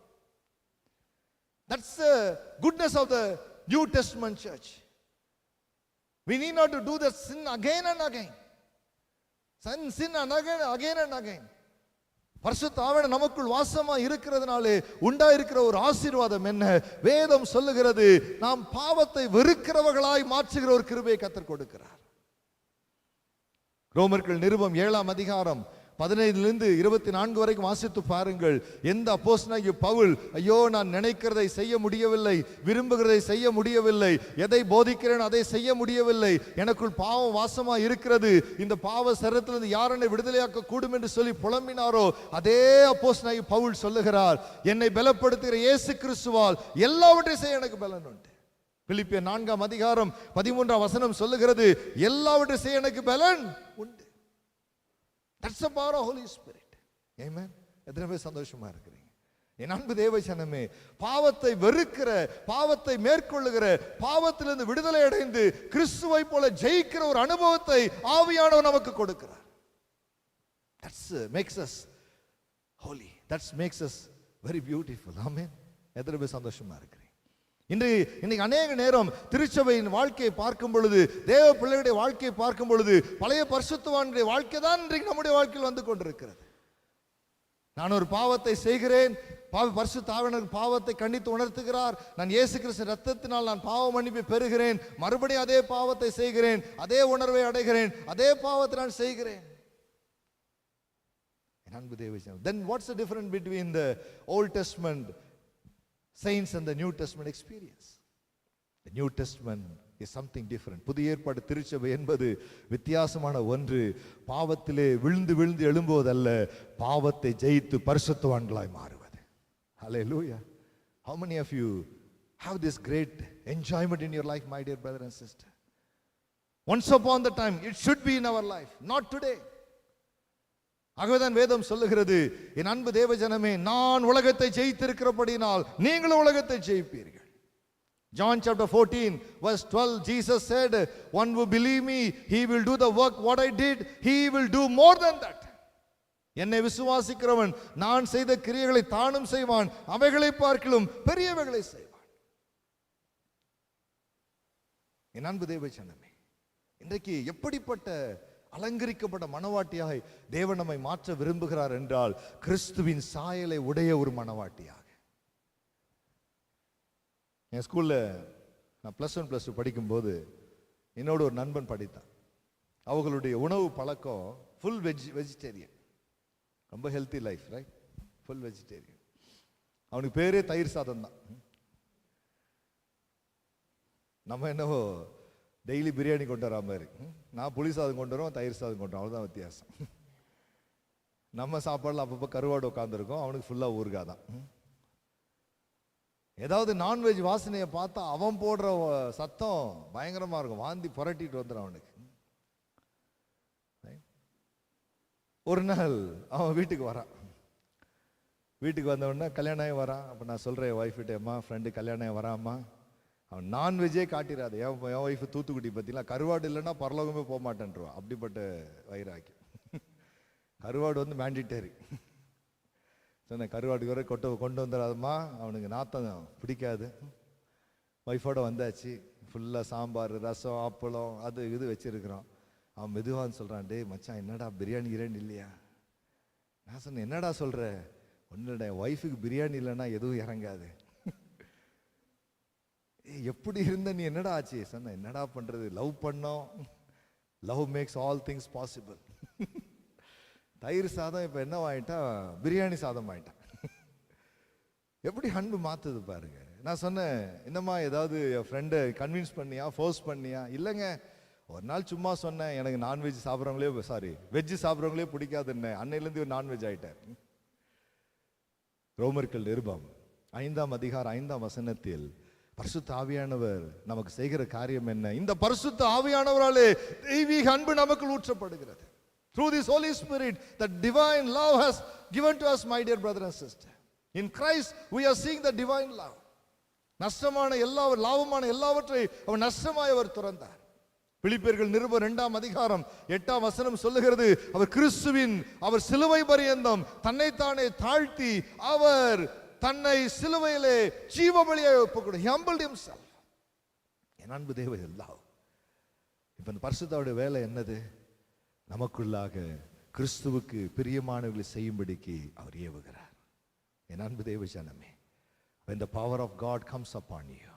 That's the goodness of the New Testament church. We need not to do the sin again and again. Sin again and again. பரிசுத்த ஆவியானவர் நமக்குள் வாசமா இருக்கிறதுனாலே உண்டாயிருக்கிற ஒரு ஆசீர்வாதம் என்ன? வேதம் சொல்லுகிறது, நாம் பாவத்தை வெறுக்கிறவர்களாய் மாற்றுகிற ஒரு கிருபையை கர்த்தர் கொடுக்கிறார். ரோமர்கள் நிருபம் 7 15 24 வரைக்கும் வாசித்து பாருங்கள். எந்த அப்போஸ்தலனாகிய பவுல், ஐயோ நான் நினைக்கிறதை செய்ய முடியவில்லை, விரும்புகிறதை செய்ய முடியவில்லை, எதை போதிக்கிறேன் அதை செய்ய முடியவில்லை, எனக்குள் பாவம் வாசமா இருக்கிறது, இந்த பாவ சரத்திலிருந்து யார் என்னை விடுதலையாக்க கூடும் என்று சொல்லி புலம்பினாரோ, அதே அப்போஸ்தலனாகிய பவுல் சொல்லுகிறார், என்னை பலப்படுத்துகிற இயேசு கிறிஸ்துவால் எல்லாவற்றையும் செய்ய எனக்கு பலன் உண்டு. பிலிப்பியர் 4 அதிகாரம் 13 வசனம் சொல்லுகிறது, எல்லாவற்றையும் செய்ய எனக்கு பலன் உண்டு. That's the power of Holy Spirit. Amen. எத்தனை பேர் சந்தோஷமா இருக்கிறீங்க? என் அன்பு தேவ ஜனமே, பாவத்தை வெறுக்கிற, பாவத்தை மேற்கொள்ளுகிற, பாவத்திலிருந்து விடுதலை அடைந்து கிறிஸ்துவை போல ஜெயிக்கிற ஒரு அனுபவத்தை ஆவியானவர் நமக்கு கொடுக்கிறார். That makes us holy. That makes us very beautiful. Amen. எத்தனை பேர் சந்தோஷமா இருக்கிறீங்க? இன்னைக்கு அநேக நேரம் திருச்சபையின் வாழ்க்கையை பார்க்கும் பொழுது, தேவ பிள்ளைகளுடைய வாழ்க்கையை பார்க்கும் பொழுது, பழைய பரிசுத்தவான்களுடைய வாழ்க்கை தான் இன்றைக்கு நம்முடைய வாழ்க்கையில் வந்து கொண்டிருக்கிறது. நான் ஒரு பாவத்தை செய்கிறேன், பரிசுத்த ஆவியானவர் பாவத்தை கண்டித்து உணர்த்துகிறார், நான் இயேசு கிறிஸ்து ரத்தத்தினால் நான் பாவ மன்னிப்பை பெறுகிறேன், மறுபடியும் அதே பாவத்தை செய்கிறேன், அதே உணர்வை அடைகிறேன், அதே பாவத்தை நான் செய்கிறேன். அன்பு தேவ, then what's the difference between the Old Testament saints and the New Testament experience? The New Testament is something different. புதிய ஏற்பாடு திருச்சபை என்பது வித்தியாசமான ஒன்று. பாவத்திலே விழுந்து விழுந்து எழும்புவதல்ல, பாவத்தை ஜெயித்து பரிசுத்தவான்களாய் மாறுவது. Hallelujah. How many of you have this great enjoyment in your life, my dear brother and sister? Once upon the time it should be in our life, not today. ஆகவேதான் வேதம் சொல்லுகிறது, என் அன்பு தேவ ஜனமே, நான் உலகத்தை ஜெயித்திருக்கிறபடினால் நீங்களும் உலகத்தை ஜெயிப்பீர்கள். John chapter 14 verse 12, Jesus said, one who believe me, he will do the work what I did, he will do more than that. என்னை விசுவாசிக்கிறவன் நான் செய்த கிரியைகளை தானும் செய்வான், அவைகளை பார்க்கிலும் பெரியவைகளை செய்வான். என் அன்பு தேவ ஜனமே, இன்றைக்கு எப்படிப்பட்ட அலங்கரிக்கப்பட்ட மனவாட்டியாய் தேவன் நம்மை மாற்ற விரும்புகிறார் என்றால், கிறிஸ்துவின் சாயலை உடைய ஒரு மனவாட்டியாக. என் ஸ்கூல்ல நான் +1 +2 படிக்கும்போது என்னோட ஒரு நண்பன் படித்தான். அவர்களுடைய உணவு பழக்கம் ஃபுல் வெஜிடேரியன், ரொம்ப healthy life, right? Full vegetarian. அவனுக்கு பேரே தயிர் சாதம் தான். நம்ம என்னவோ டெய்லி பிரியாணி கொண்டு வரா மாதிரி, நான் புளி சாதம் கொண்டு வரோம், தயிர் சாதம் கொண்டு வரோம், அவ்வளோதான் வித்தியாசம். நம்ம சாப்பாடில் அப்பப்போ கருவாடு உட்காந்துருக்கோம், அவனுக்கு ஃபுல்லாக ஊறுகாய் தான். ஏதாவது நான்வெஜ் வாசனையை பார்த்தா அவன் போடுற சத்தம் பயங்கரமாக இருக்கும், வாந்தி புரட்டிட்டு வந்துடும் அவனுக்கு. ஒரு நாள் அவன் வீட்டுக்கு வரான். வீட்டுக்கு வந்தவொடனே கல்யாணம் ஆகி வரான். அப்போ நான் சொல்கிறேன் ஒய்ஃப்கிட்ட, அம்மா ஃப்ரெண்டு கல்யாணம் ஆகி வராம்மா, அவன் நான்வெஜ்ஜே காட்டிடாது. என் ஒய்ஃபு தூத்துக்குடி பார்த்தீங்களா, கருவாடு இல்லைன்னா பரலோகமே போக மாட்டேன்ருவான், அப்படிப்பட்ட வயிறாக்கி. கருவாடு வந்து மேண்டிட்டரி. சொன்ன கருவாடு வரை கொண்டு வந்துடாதம்மா, அவனுக்கு நாத்தம் பிடிக்காது. ஒய்ஃபோட வந்தாச்சு, ஃபுல்லாக சாம்பார், ரசம், அப்பளம், அது இது வச்சுருக்குறான். அவன் மெதுவான்னு சொல்கிறான், டே மச்சான் என்னடா பிரியாணி கிரேன் இல்லையா? நான் சொன்னேன், என்னடா சொல்கிற? ஒன்றும் இல்லை, என் ஒய்ஃபுக்கு பிரியாணி இல்லைன்னா எதுவும் இறங்காது. எப்படி இருந்த நீ, என்னடா ஆச்சு? சொன்ன, என்னடா பண்றது, லவ் பண்ணோம், love maths all things possible. தயிர் சாதம் இப்போ என்ன ஆயிட்டான், பிரியாணி சாதம் ஆயிட்டான். எப்படி அன்பு மாத்துது பாருங்க. நான் சொன்னேன், என்னம்மா ஏதாவது என் ஃப்ரெண்டை கன்வின்ஸ் பண்ணியா, ஃபோர்ஸ் பண்ணியா? இல்லைங்க, ஒரு நாள் சும்மா சொன்னேன், எனக்கு நான்வெஜ் சாப்பிட்றவங்களே வெஜ்ஜு சாப்பிட்றவங்களே பிடிக்காதுன்னு, அன்னையிலேருந்து ஒரு நான்வெஜ் ஆயிட்டார். ரோமர்கள் நிருபம் 5 அதிகாரம் 5 வசனத்தில் பரிசுத்த ஆவியானவர் நமக்கு செய்கிற காரியம் என்ன? இந்த பரிசுத்த ஆவியானவராலே தெய்வீக அன்பு நமக்கு ஊற்றப்படுகிறது. Through this Holy Spirit, the divine love has given to us, my dear brother and sister. In Christ we are seeing the divine love. நஷ்டமான லாபமான எல்லாவற்றை அவர் நஷ்டமாய் அவர் துறந்தார். பிலிப்பியர்கள் நிருபம் 2 அதிகாரம் 8 வசனம் சொல்லுகிறது, அவர் கிறிஸ்துவின் அவர் சிலுவை பரியந்தம் தன்னைத்தானே தாழ்த்தி அவர் தன்னை சிலுவையிலே ஜீவபலியாய் ஒப்புக்கொடு. He humbled himself. என் அன்பு தேவ எல்லாம் இப்ப இந்த பரிசுத்தருடைய வேலை என்னது? நமக்குள்ளாக கிறிஸ்துவுக்கு பிரியமானவர்களை செய்யும்படிக்கு அவர் ஏவுகிறார். என் அன்பு தேவ ஜனமே, when the power of God comes upon you,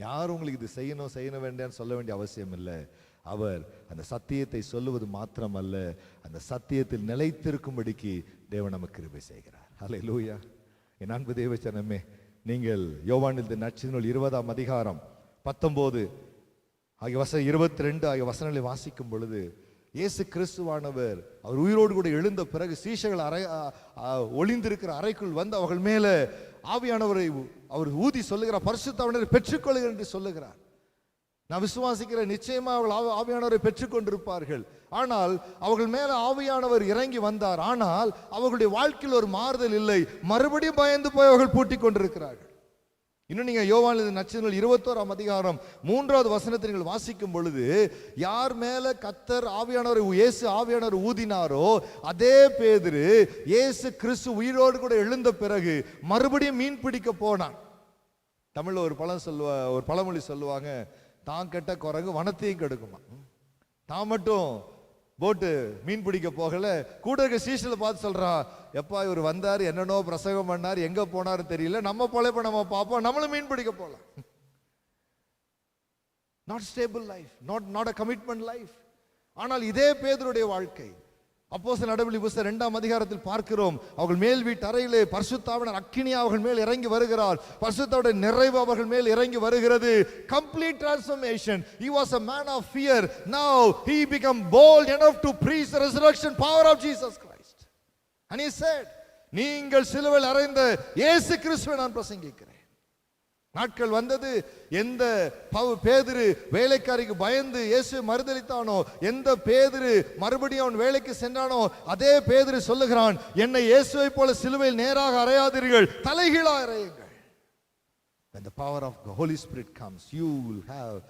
யாரும் உங்களுக்கு இது செய்யணும் வேண்டாம்னு சொல்ல வேண்டிய அவசியம் இல்லை. அவர் அந்த சத்தியத்தை சொல்லுவது மாத்திரமல்ல, அந்த சத்தியத்தில் நிலைத்திருக்கும்படிக்கு தேவன் நமக்கு கிருபை செய்கிறார். ஹல்லேலூயா. என் அன்பு தேவச்சனமே, நீங்கள் யோவான் எழுதின நற்செய்தி 20ஆம் அதிகாரம் 19 ஆகிய 22 ஆகிய வசனங்களை வாசிக்கும் பொழுது, இயேசு கிறிஸ்துவானவர் அவர் உயிரோடு கூட எழுந்த பிறகு சீஷர்கள் ஒளிந்திருக்கிற அறைக்குள் வந்து அவர்கள் மேல ஆவியானவரை அவர் ஊதி சொல்லுகிறார், பரிசுத்த ஆவியானவரை பெற்றுக்கொள்ளுங்கள் என்று சொல்லுகிறார். நான் விசுவாசிக்கிறேன், நிச்சயமா அவர்கள் ஆவியானவரை பெற்றுக்கொண்டிருப்பார்கள். ஆனால் அவர்கள் மேல ஆவியானவர் இறங்கி வந்தார். ஆனால் அவர்களுடைய வாழ்க்கையில் ஒரு மாறுதல் இல்லை. மறுபடியும் பயந்து போய் அவர்கள் பூட்டிக் கொண்டிருக்கிறார்கள். இன்னும் நீங்க யோவான் எழுதின நற்செய்தி 21ஆம் அதிகாரம் 3வது வசனத்தை நீங்கள் வாசிக்கும் பொழுது, யார் மேல கர்த்தர் ஆவியானவர் இயேசு ஆவியானவர் ஊதினாரோ அதே பேதுரு இயேசு கிறிஸ்து உயிரோடு கூட எழுந்த பிறகு மறுபடியும் மீன் பிடிக்க போனான். தமிழ்ல ஒரு பழமொழி சொல்லுவாங்க, தான் கெட்ட குரங்கு வனத்தையும் கெடுக்குமா. தான் மட்டும் போட்டு மீன் பிடிக்க போகல, கூட இருக்க சீசல பார்த்து சொல்றான், எப்பா இவர் வந்தார், என்னென்னோ பிரசங்கம் பண்ணார், எங்க போனாரு தெரியல, நம்ம பொழைப்ப நம்ம பார்ப்போம், நம்மளும் மீன் பிடிக்க போலாம். Not stable life, not a commitment life. ஆனால் இதே பேதுருடைய வாழ்க்கை அப்போஸ்தலர் நடவடிக்கை புத்தகம் 2ஆம் அதிகாரத்தில் பார்க்கிறோம். அவர்கள் மேல் வீட்டு அறையிலே பரிசுத்த ஆவியானவர் அக்கினி அவர்கள் மேல் இறங்கி வருகிறார். பரிசுத்த ஆவியானவருடைய நிறைவு அவர்கள் மேல் இறங்கி வருகிறது. complete transformation. He was a man of fear. Now he became bold enough to preach the resurrection power of Jesus Christ. And he said, நீங்கள் சிலுவையில் அறைந்த இயேசு கிறிஸ்துவை நான் பிரசங்கிக்கிறேன். நாட்கள் வந்தது, எந்த பேதுரு வேலைக்காரிக்கு பயந்து இயேசுவை மறுதலித்தானோ, எந்த பேதுரு மறுபடியும் அவன் வேலைக்கு சென்றானோ, அதே பேதுரு சொல்லுகிறான், என்னை இயேசுவை போல சிலுவையில் நேராக அறையாதீர்கள், தலைகீழாக அறையுங்கள். When the power of the Holy Spirit comes, you will have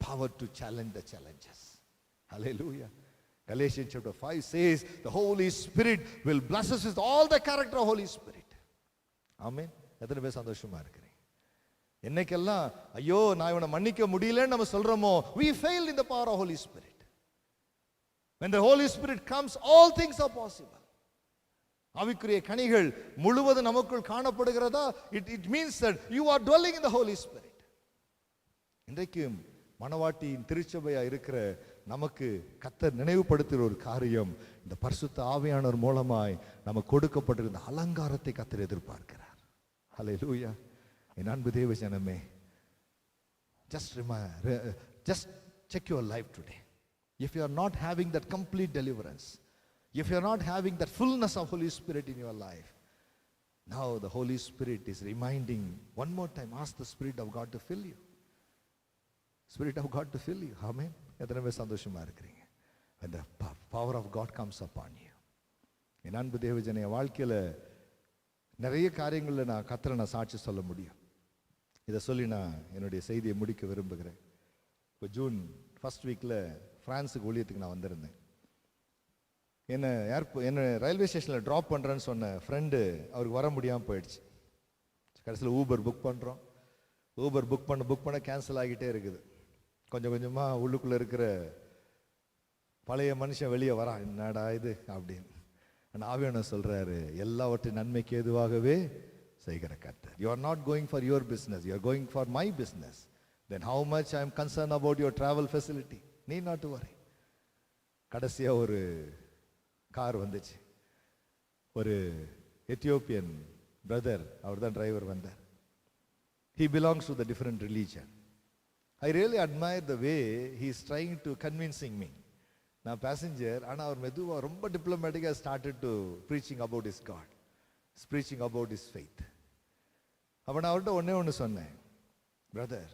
power to challenge the challenges. Hallelujah. Galatians chapter 5 says the Holy Spirit will bless us with all the character of Holy Spirit. Amen. எத்தனை பேர் சந்தோஷமா இருக்கிறீங்க? என்னைக்கெல்லாம் ஐயோ நான் இவனை மன்னிக்க முடியலன்னு நம்ம சொல்றோமோ, we failed in the power of Holy Spirit. When the Holy Spirit comes, all things are possible. ஆவிக்குரிய கனிகள் முழுவதும் நமக்குள் காணப்படுகிறதா? It means that you are dwelling in the Holy Spirit. இன்றைக்கும் மணவாட்டியின் திருச்சபையா இருக்கிற நமக்கு கர்த்தர் நினைவுபடுத்துகிற ஒரு காரியம், இந்த பரிசுத்த ஆவியானவர் மூலமாய் நமக்கு கொடுக்கப்பட்டிருந்த அலங்காரத்தை கர்த்தர் எதிர்பார்க்கிறார். ஹல்லேலூயா. என் அன்பு தேவ ஜனமே, just check your life today. If you are not having that complete deliverance, if you are not having that fullness of Holy Spirit in your life, now the Holy Spirit is reminding one more time, ask the Spirit of God to fill you. Spirit of God to fill you. Amen. எத்தனை பேர் சந்தோஷமா இருக்கிறீங்க? When the power of God comes upon you. என் அன்பு தேவ ஜனமே, வாழ்க்கையில நிறைய காரியங்களில் நான் சாட்சி சொல்ல முடியும். இதை சொல்லி நான் என்னுடைய செய்தியை முடிக்க விரும்புகிறேன். இப்போ ஜூன் 1st வீக்கில் ஃப்ரான்ஸுக்கு ஊழியத்துக்கு நான் வந்திருந்தேன். என்னை ரயில்வே ஸ்டேஷனில் ட்ராப் பண்ணுறேன்னு சொன்ன ஃப்ரெண்டு அவருக்கு வர முடியாமல் போயிடுச்சு. கடைசியில் ஊபர் புக் பண்ணுறோம். ஊபர் புக் பண்ண கேன்சல் ஆகிட்டே இருக்குது. கொஞ்சம் கொஞ்சமாக உள்ளுக்குள்ளே இருக்கிற பழைய மனுஷன் வெளியே வரான், என்னடா இது அப்படின்னு. ஆவியானவர் சொல்றாரு, எல்லாவற்றின் நன்மைக்கு ஏதுவாகவே செய்கிற கர்த்தர். You are not going for your business, you are going for my business. Then how much I am concerned about your travel facility? Need not to worry. கடைசியா ஒரு கார் வந்துச்சு. ஒரு எத்தியோப்பியன் பிரதர், அவர் தான் டிரைவர் வந்தார். He belongs to the different religion. I really admire the way he is trying to convincing me. நான் passenger, ஆனால் அவர் மெதுவாக ரொம்ப டிப்ளமேட்டிக்காக started to preaching about his God, preaching about his faith. அப்போ நான் அவர்கிட்ட ஒன்று சொன்னேன், brother,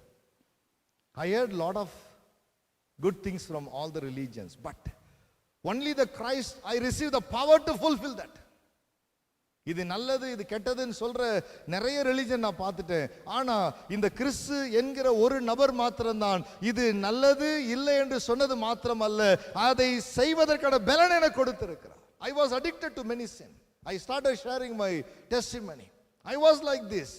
I heard lot of good things from all the religions, but only the Christ I receive the power to fulfil that. இது நல்லது இது கெட்டதுன்னு சொல்ற நிறைய ரிலிஜன் நான் பார்த்துட்டேன். ஆனா இந்த கிறிஸ்து என்கிற ஒரு நபர் மாத்திரம்தான் இது நல்லது இல்லை என்று சொன்னது மாத்திரமல்ல, அதை செய்வதற்கான பலன் எனக்கு கொடுத்திருக்கிறார். I was addicted to many sin. I started sharing my testimony. I was like this.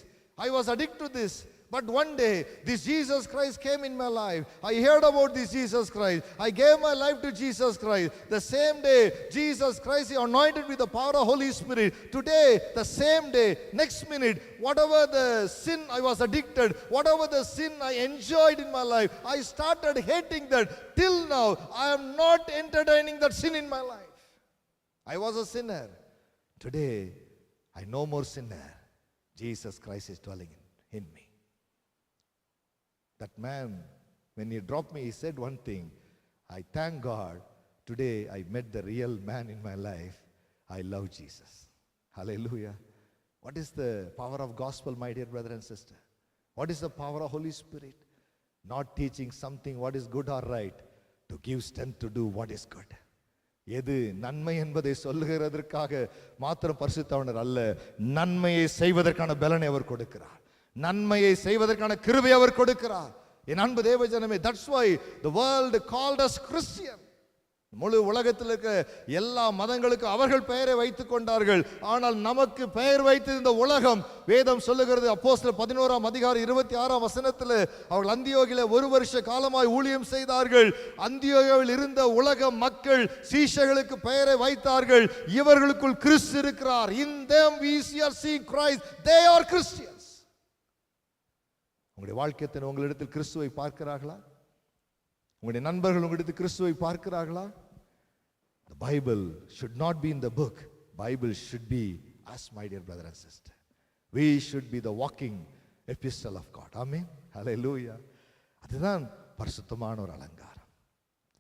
I was addicted to this. But one day, this Jesus Christ came in my life. I heard about this Jesus Christ. I gave my life to Jesus Christ. The same day, Jesus Christ is anointed with the power of Holy Spirit. Today, the same day, next minute, whatever the sin I was addicted, whatever the sin I enjoyed in my life, I started hating that. Till now, I am not entertaining that sin in my life. I was a sinner. Today, I no more sinner. Jesus Christ is dwelling in me. That man, when he dropped me, he said one thing. I thank God. Today I met the real man in my life. I love Jesus. Hallelujah. What is the power of gospel, my dear brother and sister? What is the power of Holy Spirit? Not teaching something what is good or right, to give strength to do what is good. எது நன்மை என்பதை சொல்லுகிறதற்காக மாத்திரம் பரிசுத்தவனர் அல்ல, நன்மையை செய்வதற்கான பலனை அவர் கொடுக்கிறார். நன்மையை செய்வதற்கான கிருபை அவர் கொடுக்கிறார். என் அன்பு தேவ ஜனமே, that's why the world called us Christian. முழு உலகத்தில் இருக்க எல்லா மதங்களுக்கும் அவர்கள் பெயரை வைத்துக் கொண்டார்கள். ஆனால் நமக்கு பெயர் வைத்து இந்த உலகம், வேதம் சொல்லுகிறது அப்போஸ்தலர் 11ஆம் அதிகாரம் 26ஆம் வசனத்தில், அவர்கள் அந்தியோகிலே 1 வருஷ காலமாய் ஊழியம் செய்தார்கள். அந்தியோகில் இருந்த உலக மக்கள் சீஷர்களுக்கு பெயரை வைத்தார்கள். இவர்களுக்குள் கிறிஸ்து இருக்கிறார். In them we are seeing Christ. They are Christians. உங்களுடைய வாழ்க்கையில் உங்களிடத்தில் கிறிஸ்துவை பார்க்கிறார்களா? உங்களுடைய நண்பர்கள் உங்களிடத்தில் கிறிஸ்துவை பார்க்கிறார்களா? The Bible should not be in the book. Bible should be us, my dear brother and sister. We should be the walking epistle of God. Amen. Hallelujah. அதுதான் பரிசுத்தமான ஒரு அலங்காரம்.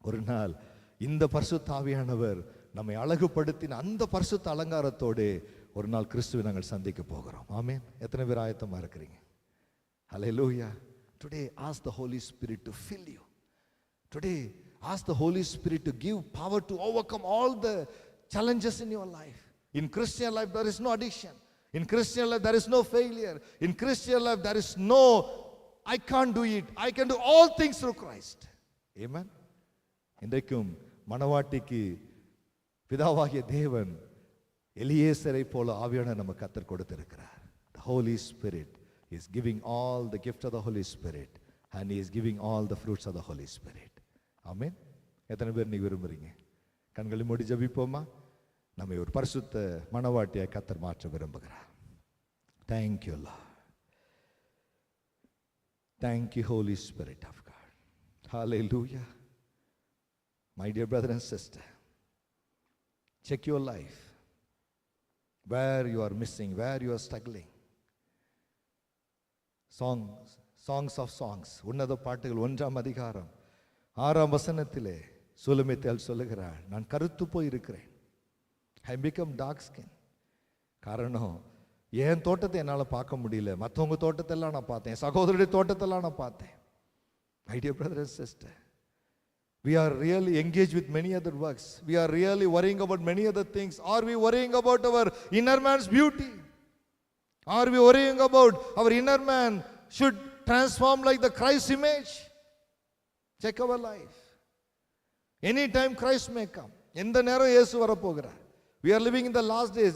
ஒரு நாள் இந்த பரிசுத்த ஆவியானவர் நம்மை அழகுபடுத்தின அந்த பரிசுத்த அலங்காரத்தோடு ஒரு நாள் கிறிஸ்துவை நாங்கள் சந்திக்க போகிறோம். ஆமென். எத்தனை பேர் ஆயத்தமா இருக்கிறீங்க? Hallelujah. Today ask the Holy Spirit to fill you. Today ask the Holy Spirit to give power to overcome all the challenges in your life. In Christian life there is no addiction. In Christian life there is no failure. In Christian life there is no I can't do it. I can do all things through Christ. Amen. இன்றைக்கும் மனவாட்டிக்கு பிதாவாகிய தேவன் எலியேசரை போல ஆவியான நம்ம கர்த்தர் கொடுத்திருக்கிறார். The Holy Spirit is giving all the gift of the Holy Spirit, and he is giving all the fruits of the Holy Spirit. Amen. எத்தனை பேர் நீங்க விரும்புறீங்க? கண்களை மூடி ஜெபிப்போமா? நம்மை ஒரு பரிசுத்த மனவாட்டியை கர்த்தர் மாற்ற விரும்புகிறார். Thank you, Lord. Thank you, Holy Spirit of God. Hallelujah. My dear brother and sister, check your life. Where you are missing, where you are struggling. Songs of Songs, உன்னத பாட்டுகள் 1ஆம் அதிகாரம் 6ஆம் வசனத்திலே சுலமித்தேல் சொல்லுகிறாள், நான் கருத்து போய் இருக்கிறேன். I become dark skin. காரணம், என் தோட்டத்தை என்னால் பார்க்க முடியல, மற்றவங்க தோட்டத்தெல்லாம் நான் பார்த்தேன், சகோதரருடைய தோட்டத்தெல்லாம் நான் பார்த்தேன். My dear brother and sister, we are really engaged with many other works. We are really worrying about many other things. Are we worrying about our inner man's beauty? Are we worrying about our inner man should transform like the Christ image? Check our life. Anytime Christ may come. எந்த நேரம் இயேசு வரப்போகிறார். We are living in the last days.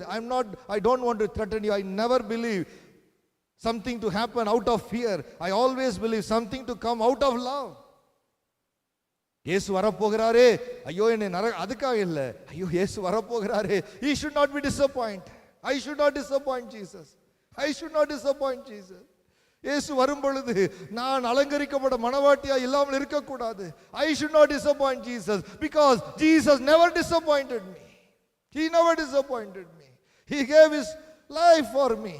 I don't want to threaten you. I never believe something to happen out of fear. I always believe something to come out of love. இயேசு வரப்போகிறாரே, ஐயோ என்னை அதுக்காக இல்லை, ஐயோ இயேசு வரப்போகிறாரே. He should not be disappointed. I should not disappoint Jesus. I should not disappoint Jesus. இயேசு வரும் பொழுது நான் அலங்கரிக்கப்பட்ட மனவாட்டியா இல்லாமல் இருக்கக்கூடாது. I should not disappoint Jesus, because Jesus never disappointed me. He never disappointed me. He gave his life for me.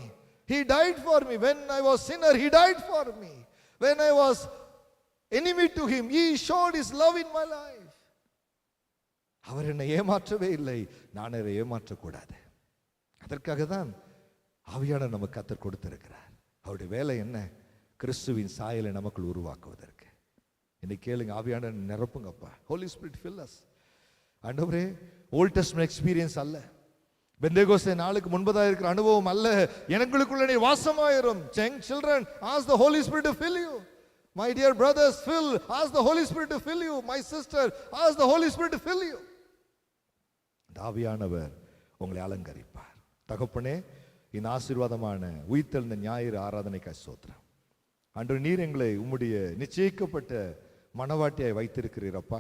He died for me. When I was sinner, he died for me. When I was enemy to him, he showed his love in my life. அவர் என்னை ஏமாற்றவே இல்லை, நான் அதை ஏமாற்றக்கூடாது. அதற்காக தான் ஆவியானவர் நமக்கு கர்த்தர் கொடுத்திருக்கிறார். அவருடைய வேலை என்ன? கிறிஸ்துவின் சாயலை நமக்குள் உருவாக்குவதற்கு. இன்னைக்கு கேளுங்க, ஆவியானவர் நிரப்புங்கப்பா. Holy Spirit fill us. ஆண்டவரே, ஓல்ட் டெஸ்டமென்ட் எக்ஸ்பீரியன்ஸ் அல்ல, பெந்தேகோஸ்தே நாளுக்கு முன்பதாக இருக்கிற அனுபவம் அல்ல, எனக்குள்ள நீ வாசமாயிரும். Children, ask the Holy Spirit to fill you. My dear brothers, ask the Holy Spirit to fill you. My sister, ask the Holy Spirit to fill you. ஆவியானவர் உங்களை அலங்கரிப்பார். தகப்பனே, இந்த ஆசீர்வாதமான உயிர்த்தெழுந்த ஞாயிறு ஆராதனைக்காய் ஸ்தோத்திரம். ஆண்டவர் நீர் எங்களை உம்முடைய நிச்சயிக்கப்பட்ட மனவாட்டியாய் வைத்திருக்கிறீரப்பா.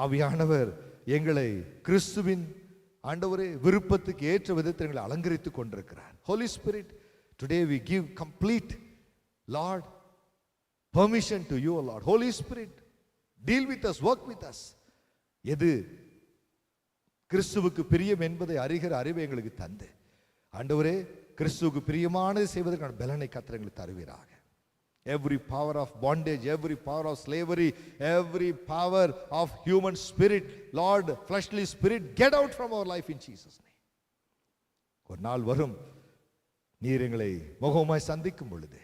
ஆவியானவர் எங்களை கிறிஸ்துவின் ஆண்டவரே விருப்பத்துக்கு ஏற்ற விதத்தில் எங்களை அலங்கரித்துக் கொண்டிருக்கிறார். Holy Spirit, today we give complete, Lord, permission to you, Lord. Holy Spirit, deal with us, work with us. எது கிறிஸ்துவுக்கு பிரியம் என்பதை அறிகிற அறிவை எங்களுக்கு தந்து ஆண்டவரே கிறிஸ்துவுக்கு பிரியமானது செய்வதற்கான பலனை கர்த்தர் எங்களுக்கு தருவீராக. Every power of bondage, every power of slavery, every power of human spirit, Lord, fleshly spirit, get out from our life in Jesus' name. ஒரு நாள் வரும் நீர் எங்களை முகமாய் சந்திக்கும் பொழுது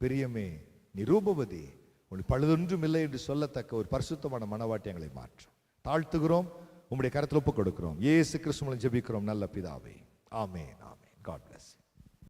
பிரியமே நீ ரூபவதி உன் பழுதொன்றும் இல்லை என்று சொல்லத்தக்க ஒரு பரிசுத்தமான மனவாட்டி எங்களை மாற்றும். தாழ்த்துகிறோம், உம்முடைய கரத்தில் ஒப்புக் கொடுக்கிறோம். இயேசு கிறிஸ்து மூலம் ஜெபிக்கிறோம் நல்ல பிதாவே. ஆமென், ஆமென். God bless you.